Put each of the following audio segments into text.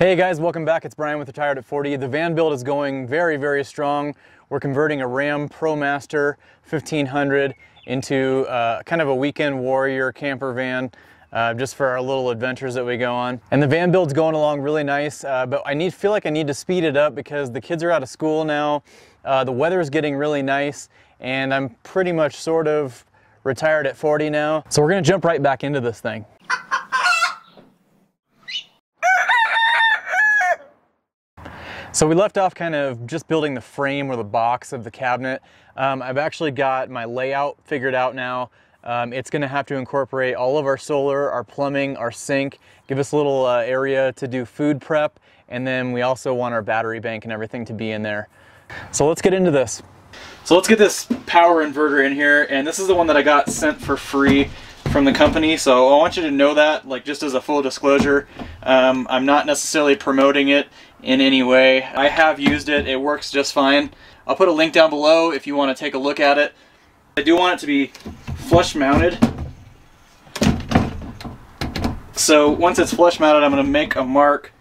Hey guys, welcome back. It's Brian with Retired at 40. The van build is going very, very strong. We're converting a RAM Promaster 1500 into kind of a weekend warrior camper van just for our little adventures that we go on. And the van build's going along really nice, but I feel like I need to speed it up because the kids are out of school now. The weather is getting really nice, and I'm pretty much sort of retired at 40 now. So we're gonna jump right back into this thing. So we left off kind of just building the frame or the box of the cabinet. I've actually got my layout figured out now. It's going to have to incorporate all of our solar, our plumbing, our sink, give us a little area to do food prep, and then we also want our battery bank and everything to be in there. So let's get into this. So let's get this power inverter in here, and this is the one that I got sent for free from the company, so I want you to know that, like, just as a full disclosure, I'm not necessarily promoting it in any way. I have used it, it works just fine. I'll put a link down below if you want to take a look at it. I do want it to be flush mounted. So once it's flush mounted, I'm going to make a mark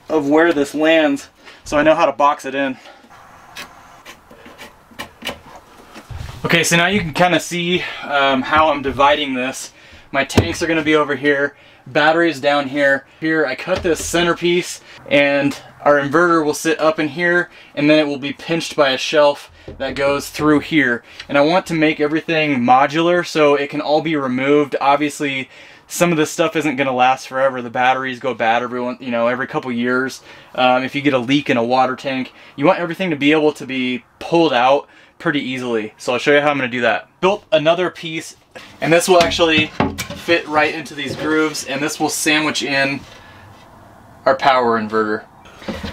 of where this lands so I know how to box it in. Okay, so now you can kind of see how I'm dividing this. My tanks are going to be over here, batteries down here. Here I cut this centerpiece, and our inverter will sit up in here, and then it will be pinched by a shelf that goes through here. And I want to make everything modular so it can all be removed. Obviously, some of this stuff isn't going to last forever. The batteries go bad every couple years. If you get a leak in a water tank, you want everything to be able to be pulled out pretty easily. So I'll show you how I'm going to do that. Built another piece, and this will actually fit right into these grooves, and this will sandwich in our power inverter.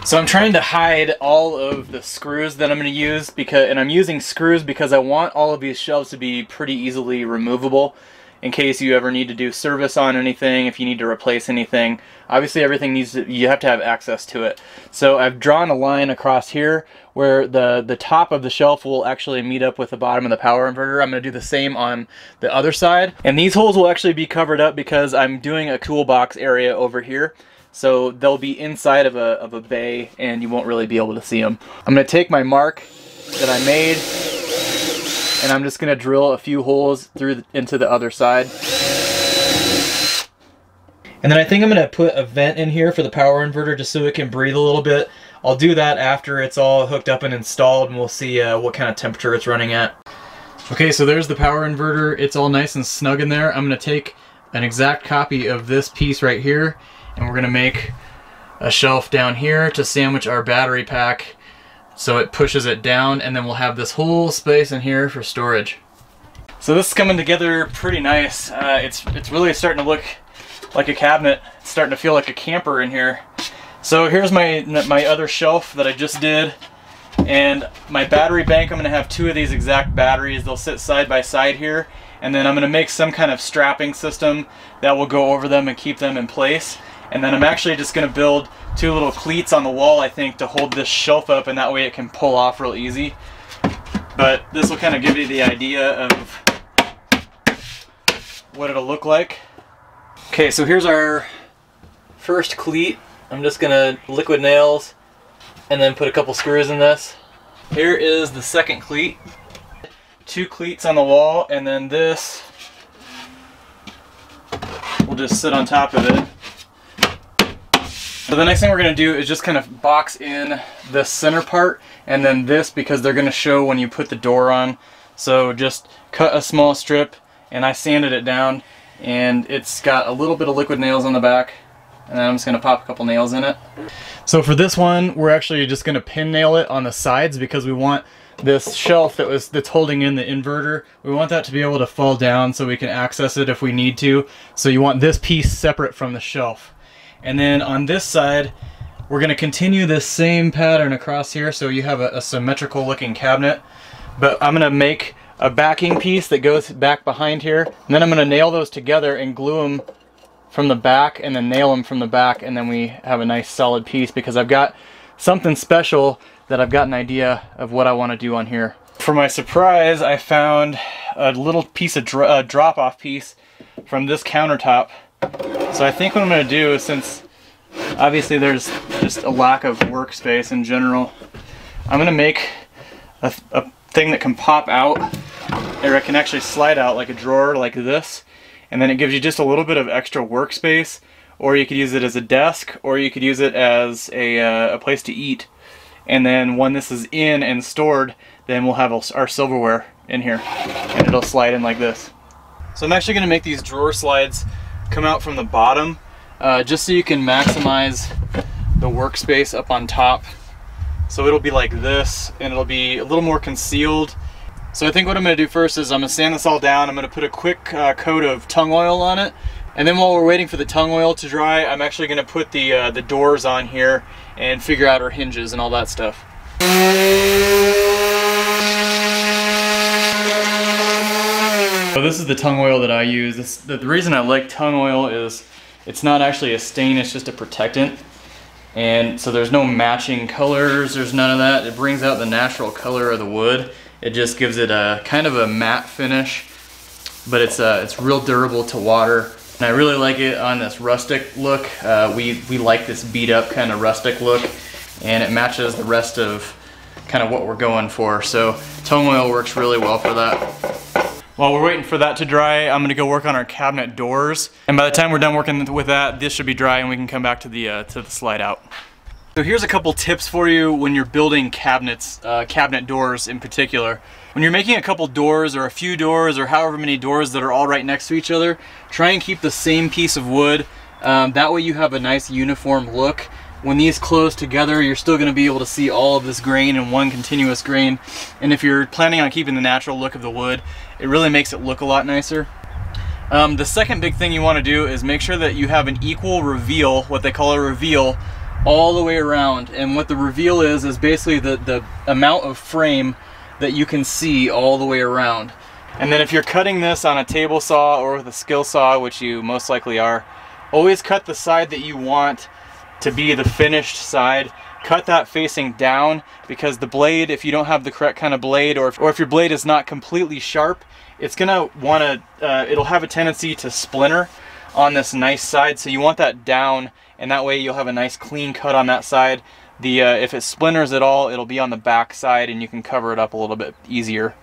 So I'm trying to hide all of the screws that I'm going to use, and I'm using screws because I want all of these shelves to be pretty easily removable in case you ever need to do service on anything, if you need to replace anything. Obviously everything you have to have access to it. So I've drawn a line across here where the top of the shelf will actually meet up with the bottom of the power inverter. I'm going to do the same on the other side. And these holes will actually be covered up because I'm doing a toolbox area over here. So they'll be inside of a bay, and you won't really be able to see them. I'm going to take my mark that I made, and I'm just going to drill a few holes into the other side. And then I think I'm going to put a vent in here for the power inverter just so it can breathe a little bit. I'll do that after it's all hooked up and installed, and we'll see what kind of temperature it's running at. Okay, so there's the power inverter. It's all nice and snug in there. I'm going to take an exact copy of this piece right here, and we're going to make a shelf down here to sandwich our battery pack so it pushes it down, and then we'll have this whole space in here for storage. So this is coming together pretty nice. It's really starting to look like a cabinet. It's starting to feel like a camper in here. So here's my other shelf that I just did, and my battery bank. I'm going to have two of these exact batteries. They'll sit side by side here, and then I'm going to make some kind of strapping system that will go over them and keep them in place. And then I'm actually just going to build two little cleats on the wall, I think, to hold this shelf up, and that way it can pull off real easy. But this will kind of give you the idea of what it'll look like. Okay, so here's our first cleat. I'm just going to liquid nails and then put a couple screws in this. Here is the second cleat. Two cleats on the wall, and then this will just sit on top of it. So the next thing we're going to do is just kind of box in the center part, and then this, because they're going to show when you put the door on. So just cut a small strip, and I sanded it down, and it's got a little bit of liquid nails on the back, and then I'm just going to pop a couple nails in it. So for this one, we're actually just going to pin nail it on the sides because we want this shelf that's holding in the inverter, we want that to be able to fall down so we can access it if we need to. So you want this piece separate from the shelf. And then on this side, we're going to continue this same pattern across here so you have a symmetrical looking cabinet. But I'm going to make a backing piece that goes back behind here, and then I'm going to nail those together and glue them from the back, and then nail them from the back, and then we have a nice solid piece because I've got something special that I've got an idea of what I want to do on here. For my surprise, I found a little piece of drop-off piece from this countertop. So I think what I'm going to do is, since Obviously there's just a lack of workspace in general. I'm gonna make a thing that can pop out, or it can actually slide out like a drawer like this, and then it gives you just a little bit of extra workspace, or you could use it as a desk, or you could use it as a place to eat. And then when this is in and stored, then we'll have our silverware in here, and it'll slide in like this. So I'm actually going to make these drawer slides come out from the bottom, just so you can maximize the workspace up on top. So it'll be like this, and it'll be a little more concealed. So I think what I'm going to do first is I'm going to sand this all down. I'm going to put a quick coat of tung oil on it, and then while we're waiting for the tung oil to dry, I'm actually going to put the doors on here and figure out our hinges and all that stuff. So this is the tung oil that I use. The reason I like tung oil is it's not actually a stain, it's just a protectant. And so there's no matching colors, there's none of that. It brings out the natural color of the wood. It just gives it a kind of a matte finish, but it's real durable to water. And I really like it on this rustic look. We like this beat up kind of rustic look, and it matches the rest of kind of what we're going for. So tung oil works really well for that. While we're waiting for that to dry, I'm gonna go work on our cabinet doors. And by the time we're done working with that, this should be dry and we can come back to the slide out. So here's a couple tips for you when you're building cabinets, cabinet doors in particular. When you're making a couple doors or a few doors or however many doors that are all right next to each other, try and keep the same piece of wood. That way you have a nice uniform look. When these close together, you're still gonna be able to see all of this grain in one continuous grain. And if you're planning on keeping the natural look of the wood, it really makes it look a lot nicer. The second big thing you wanna do is make sure that you have an equal reveal, what they call a reveal, all the way around. And what the reveal is basically the amount of frame that you can see all the way around. And then if you're cutting this on a table saw or with a skill saw, which you most likely are, always cut the side that you want to be the finished side. Cut that facing down, because the blade, if you don't have the correct kind of blade, or if your blade is not completely sharp, it's gonna wanna, it'll have a tendency to splinter on this nice side. So you want that down, and that way you'll have a nice clean cut on that side. If it splinters at all, it'll be on the back side and you can cover it up a little bit easier.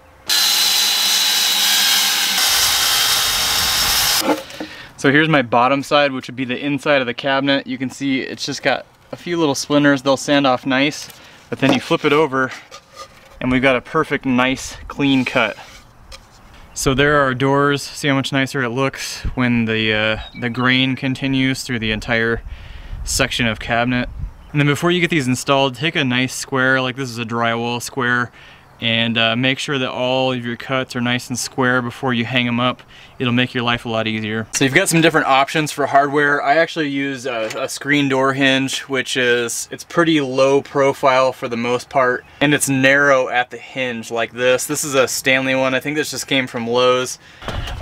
So here's my bottom side, which would be the inside of the cabinet. You can see it's just got a few little splinters. They'll sand off nice, but then you flip it over and we've got a perfect, nice, clean cut. So there are our doors. See how much nicer it looks when the grain continues through the entire section of cabinet. And then before you get these installed, take a nice square, like this is a drywall square, and make sure that all of your cuts are nice and square before you hang them up. It'll make your life a lot easier. So you've got some different options for hardware. I actually use a screen door hinge, which it's pretty low profile for the most part, and it's narrow at the hinge like this. This is a Stanley one. I think this just came from Lowe's.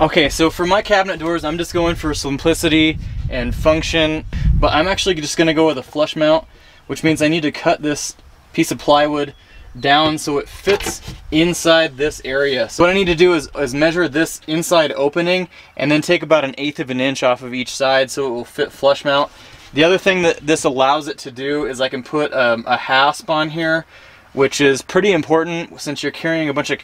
Okay, so for my cabinet doors, I'm just going for simplicity and function, but I'm actually just gonna go with a flush mount, which means I need to cut this piece of plywood down so it fits inside this area. So what I need to do is measure this inside opening and then take about 1/8 of an inch off of each side so it will fit flush mount. The other thing that this allows it to do is I can put a hasp on here, which is pretty important since you're carrying a bunch of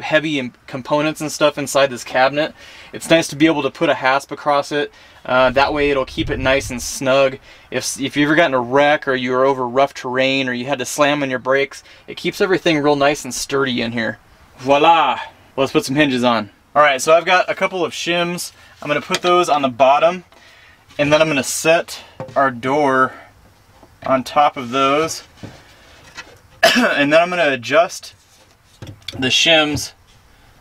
heavy components and stuff inside this cabinet. It's nice to be able to put a hasp across it. That way it'll keep it nice and snug. If you ever got in a wreck or you were over rough terrain or you had to slam on your brakes, it keeps everything real nice and sturdy in here. Voila! Let's put some hinges on. Alright, so I've got a couple of shims. I'm going to put those on the bottom, and then I'm going to set our door on top of those. And then I'm going to adjust the shims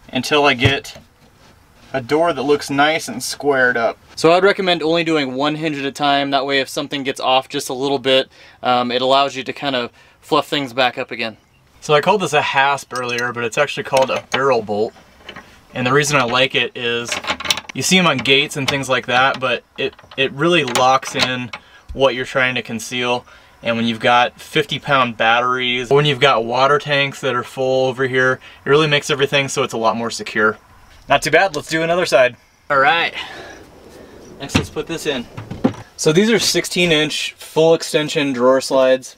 until I get a door that looks nice and squared up. So I'd recommend only doing one hinge at a time. That way if something gets off just a little bit, it allows you to kind of fluff things back up again. So I called this a hasp earlier, but it's actually called a Ferrule Bolt. And the reason I like it is you see them on gates and things like that, but it really locks in what you're trying to conceal. And when you've got 50-pound batteries, or when you've got water tanks that are full over here, it really makes everything so it's a lot more secure. Not too bad, let's do another side. All right, next let's put this in. So these are 16-inch full extension drawer slides.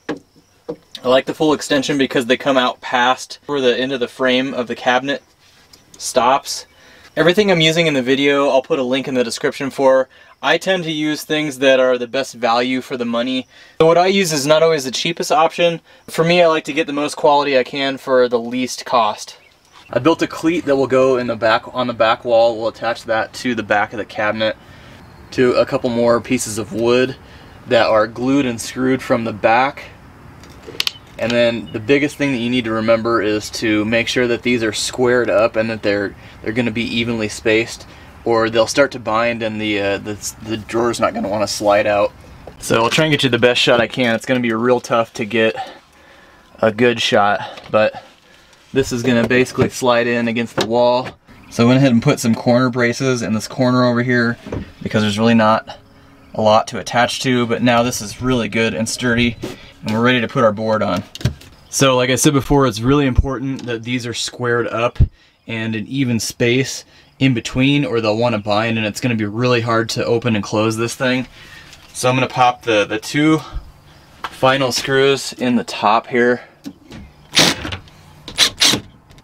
I like the full extension because they come out past where the end of the frame of the cabinet stops. Everything I'm using in the video, I'll put a link in the description for. I tend to use things that are the best value for the money. So what I use is not always the cheapest option. For me, I like to get the most quality I can for the least cost. I built a cleat that will go in the back on the back wall. We'll attach that to the back of the cabinet, to a couple more pieces of wood that are glued and screwed from the back. And then the biggest thing that you need to remember is to make sure that these are squared up and that they're going to be evenly spaced, or they'll start to bind and the drawer's not going to want to slide out. So I'll try and get you the best shot I can. It's going to be real tough to get a good shot, but this is going to basically slide in against the wall. So I went ahead and put some corner braces in this corner over here because there's really not a lot to attach to, but now this is really good and sturdy and we're ready to put our board on. So like I said before, it's really important that these are squared up and an even space in between, or they'll want to bind and it's going to be really hard to open and close this thing. So I'm going to pop the two final screws in the top here.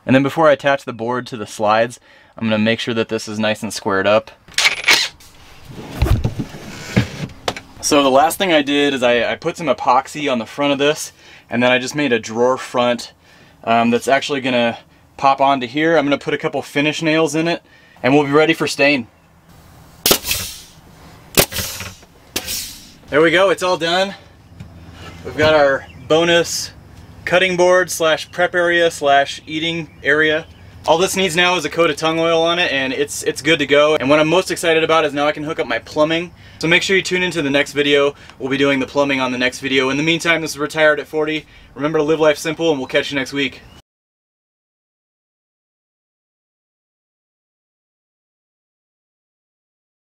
And then before I attach the board to the slides, I'm going to make sure that this is nice and squared up. So the last thing I did is I put some epoxy on the front of this, and then I just made a drawer front that's actually going to pop onto here. I'm going to put a couple finish nails in it, and we'll be ready for stain. There we go, it's all done. We've got our bonus cutting board slash prep area slash eating area. All this needs now is a coat of tung oil on it, and it's good to go. And what I'm most excited about is now I can hook up my plumbing. So make sure you tune into the next video. We'll be doing the plumbing on the next video. In the meantime, this is Retired at 40. Remember to live life simple, and we'll catch you next week.